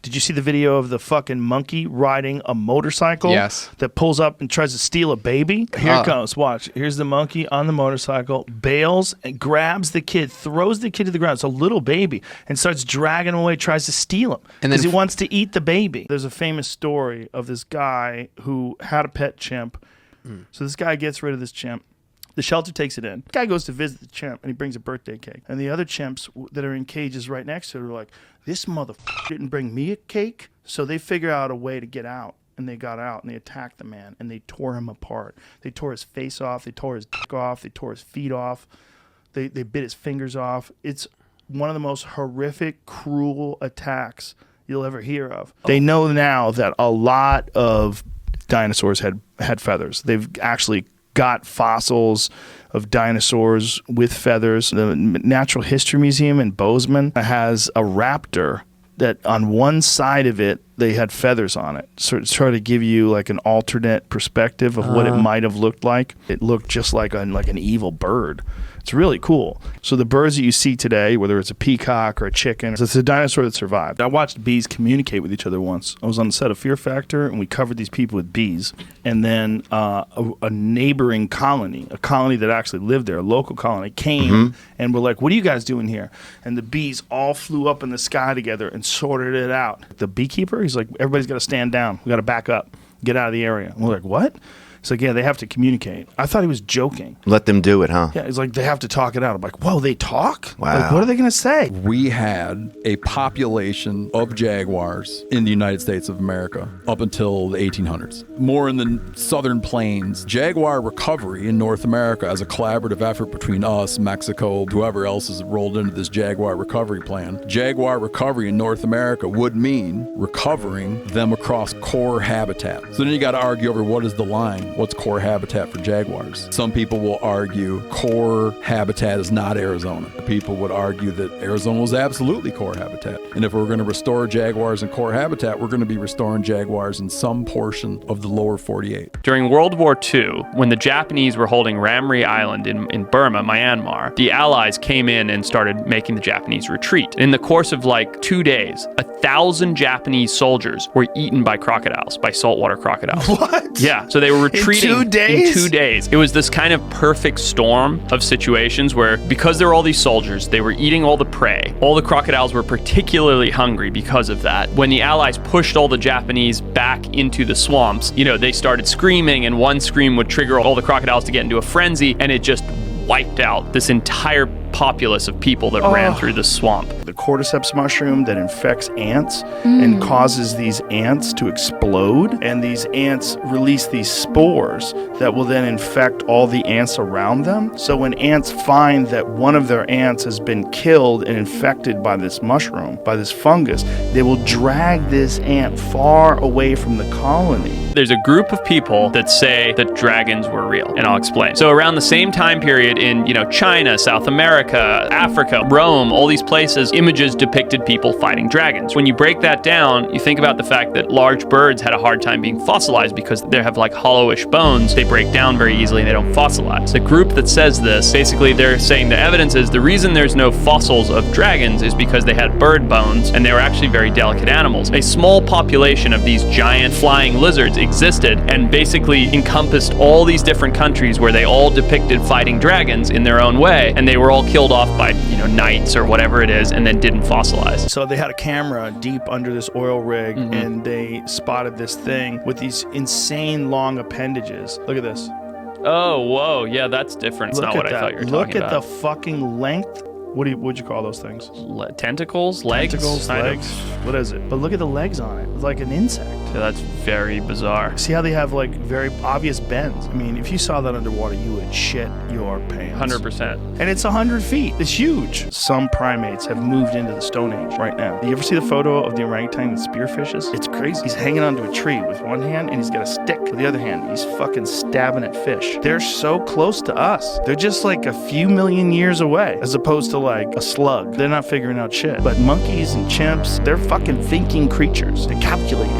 Did you see the video of the fucking monkey riding a motorcycle? Yes. That pulls up and tries to steal a baby? Here it comes. Watch. Here's the monkey on the motorcycle, bails and grabs the kid, throws the kid to the ground. It's a little baby, and starts dragging him away, tries to steal him because he wants to eat the baby. There's a famous story of this guy who had a pet chimp. So this guy gets rid of this chimp. The shelter takes it in. The guy goes to visit the chimp, and he brings a birthday cake. And the other chimps that are in cages right next to it are like, this motherfucker didn't bring me a cake. So they figure out a way to get out. And they got out, and they attacked the man, and they tore him apart. They tore his face off. They tore his dick off. They tore his feet off. They bit his fingers off. It's one of the most horrific, cruel attacks you'll ever hear of. They know now that a lot of dinosaurs had feathers. They've actually got fossils of dinosaurs with feathers. The Natural History Museum in Bozeman has a raptor that on one side of it, they had feathers on it. So it's trying to give you like an alternate perspective of what it might have looked like. It looked just like an evil bird. It's really cool. So the birds that you see today, whether it's a peacock or a chicken, it's a dinosaur that survived. I watched bees communicate with each other once. I was on the set of Fear Factor, and we covered these people with bees. And then a neighboring colony, a colony that actually lived there, a local colony, came and were like, what are you guys doing here? And the bees all flew up in the sky together and sorted it out. The beekeeper, he's like, everybody's got to stand down. We got to back up, get out of the area. And we're like, what? He's like, yeah, they have to communicate. I thought he was joking. Let them do it, huh? Yeah, he's like, they have to talk it out. I'm like, whoa, they talk? Wow. Like, what are they going to say? We had a population of jaguars in the United States of America up until the 1800s. More in the southern plains. Jaguar recovery in North America as a collaborative effort between us, Mexico, whoever else is rolled into this jaguar recovery plan. Jaguar recovery in North America would mean recovering them across core habitat. So then you got to argue over what is the line. What's core habitat for jaguars? Some people will argue core habitat is not Arizona. People would argue that Arizona was absolutely core habitat. And if we're going to restore jaguars in core habitat, we're going to be restoring jaguars in some portion of the lower 48. During World War II, when the Japanese were holding Ramri Island in Burma, Myanmar, the Allies came in and started making the Japanese retreat. In the course of like 2 days, 1,000 Japanese soldiers were eaten by crocodiles, by saltwater crocodiles. What? Yeah, so they were retreating in 2 days? In 2 days. It was this kind of perfect storm of situations where, because there were all these soldiers, they were eating all the prey. All the crocodiles were particularly hungry because of that. When the Allies pushed all the Japanese back into the swamps, they started screaming, and one scream would trigger all the crocodiles to get into a frenzy, and it just wiped out this entire populace of people that ran through the swamp. The cordyceps mushroom that infects ants and causes these ants to explode, and these ants release these spores that will then infect all the ants around them. So when ants find that one of their ants has been killed and infected by this mushroom, by this fungus, they will drag this ant far away from the colony. There's a group of people that say that dragons were real, and I'll explain. So around the same time period in, China, South America, Africa, Rome, all these places, images depicted people fighting dragons. When you break that down, you think about the fact that large birds had a hard time being fossilized because they have like hollowish bones. They break down very easily and they don't fossilize. The group that says this, basically they're saying the evidence is the reason there's no fossils of dragons is because they had bird bones and they were actually very delicate animals. A small population of these giant flying lizards existed and basically encompassed all these different countries where they all depicted fighting dragons in their own way, and they were all killed off by, knights or whatever it is, and then didn't fossilize. So they had a camera deep under this oil rig, and they spotted this thing with these insane long appendages. Look at this. Oh, whoa. Yeah, that's different. It's not what I thought you were talking about. Look at the fucking length. What'd you call those things? Tentacles? Legs? Tentacles, legs. What is it? But look at the legs on it. It's like an insect. Yeah, that's very bizarre. See how they have like very obvious bends? I mean, if you saw that underwater, you would shit your pants. 100%. And it's 100 feet. It's huge. Some primates have moved into the Stone Age right now. You ever see the photo of the orangutan that spearfishes? It's crazy. He's hanging onto a tree with one hand, and he's got a stick with the other hand. He's fucking stabbing at fish. They're so close to us. They're just like a few million years away, as opposed to like a slug. They're not figuring out shit. But monkeys and chimps, they're fucking thinking creatures. They're calculated,